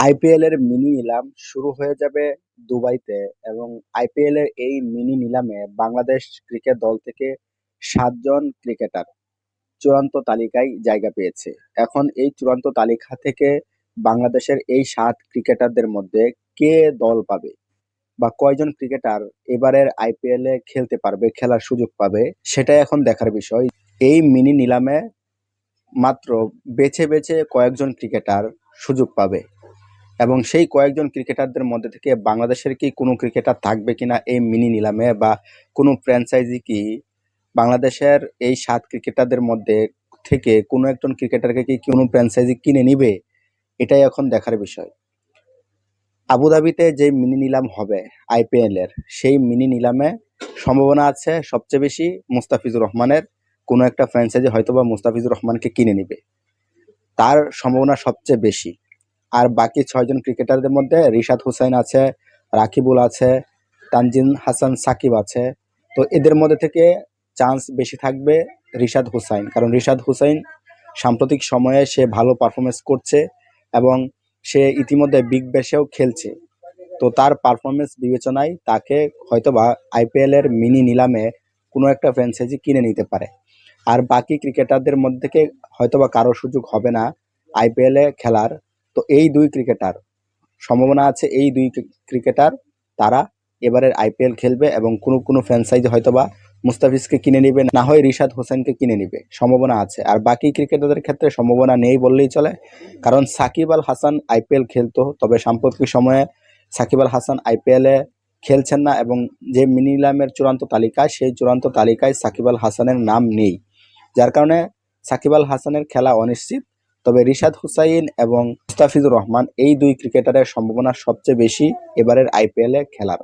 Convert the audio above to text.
IPL এর mini নিলাম শুরু হয়ে যাবে দুবাইতে এবং আইপিএল এর এই মিনি নিলামে বাংলাদেশ ক্রিকেট দল থেকে 7 জন ক্রিকেটার চূড়ান্ত তালিকায় জায়গা পেয়েছে। এখন এই চূড়ান্ত তালিকা থেকে বাংলাদেশের এই 7 ক্রিকেটারদের মধ্যে কে দল পাবে বা কয়জন ক্রিকেটার এবারের আইপিএল এ খেলতে পারবে, খেলার সুযোগ পাবে, সেটাই এখন দেখার বিষয়। এই মিনি নিলামে মাত্র বেছে বেছে কয়েকজন ক্রিকেটার সুযোগ পাবে এবং সেই কয়েকজন ক্রিকেটারদের মধ্যে থেকে বাংলাদেশের কি কোনো ক্রিকেটার থাকবে কিনা এই মিনি নিলামে, বা কোনো ফ্র্যাঞ্চাইজি কি বাংলাদেশের এই 7 ক্রিকেটারদের মধ্যে থেকে কোনো একজন ক্রিকেটারকে কি কোনো ফ্র্যাঞ্চাইজি কিনে নিবে, এটাই এখন দেখার বিষয়। আবুধাবিতে যে মিনি নিলাম হবে আইপিএল এর, সেই মিনি নিলামে সম্ভাবনা আছে সবচেয়ে বেশি মুস্তাফিজুর রহমানের। কোনো একটা ফ্র্যাঞ্চাইজি হয়তোবা মুস্তাফিজুর রহমানকে কিনে নিবে, তার সম্ভাবনা সবচেয়ে বেশি। আর বাকি 6 জন ক্রিকেটারদের মধ্যে রিশাদ হোসেন আছে, রাকিবুল আছে, তানজিম হাসান সাকিব আছে। তো এদের মধ্যে থেকে চান্স বেশি থাকবে রিশাদ হোসাইন, কারণ রিশাদ হোসাইন সাম্প্রতিক সময়ে সে ভালো পারফরমেন্স করছে এবং সে ইতিমধ্যে বিগ ব্যাশেও খেলছে। তো তার পারফরমেন্স বিবেচনায় তাকে হয়তোবা আইপিএল এর মিনি নিলামে কোনো একটা ফ্র্যাঞ্চাইজি কিনে নিতে পারে। আর বাকি ক্রিকেটারদের মধ্যে থেকে হয়তোবা কারো সুযোগ হবে না আইপিএল এ খেলার। তো এই 2 ক্রিকেটার সম্ভাবনা আছে, এই 2 ক্রিকেটার তারা এবারের আইপিএল খেলবে এবং কোনো কোনো ফ্র্যাঞ্চাইজি হয়তোবা মুস্তাফিজকে কিনে নিবে, না হয় রিশাদ হোসেনকে কিনে নিবে, সম্ভাবনা আছে। আর বাকি ক্রিকেটারদের ক্ষেত্রে সম্ভাবনা নেই বললেই চলে, কারণ সাকিব আল হাসান আইপিএল খেলতো, তবে সাম্প্রতিক সময়ে সাকিব আল হাসান আইপিএল এ খেলছেন না এবং যে মিনি নিলামের চূড়ান্ত তালিকা, সেই চূড়ান্ত তালিকায় সাকিব আল হাসানের নাম নেই, যার কারণে সাকিব আল হাসানের খেলা অনিশ্চিত। তবে রিশাদ হুসাইন এবং মুস্তাফিজুর রহমান এই 2 ক্রিকেটারের সম্ভাবনা সবচেয়ে বেশি এবারের আইপিএল এ খেলার।